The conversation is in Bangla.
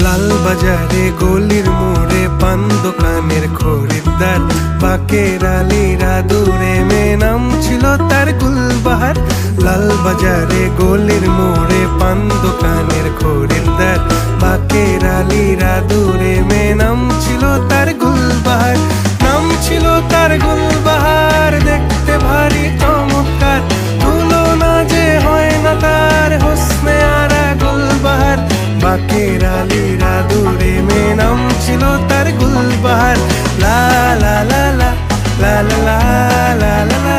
লাল বাজারে গলির মোড়ে পান দোকানের খরিদ্দার, বাকের আলীরা দূরে মেয়ে নাম ছিল তার গুলবাহার। লাল বাজারে গলির মোড়ে পান দোকানের খরিদ্দার, বাকের আলীরা দূরে মেয়ে নাম ছিল তার গুলবাহার। নাম ছিল তার গুলবাহার, দেখতে ভারী চমৎকার, তুলনা যে হয় না তার হোসনে আরা গুলবাহার। বাকের আলীরা দূরে মেয়ে নাম ছিল তার গুলবাহার। লা লা লা লা লা লা লা লা লা।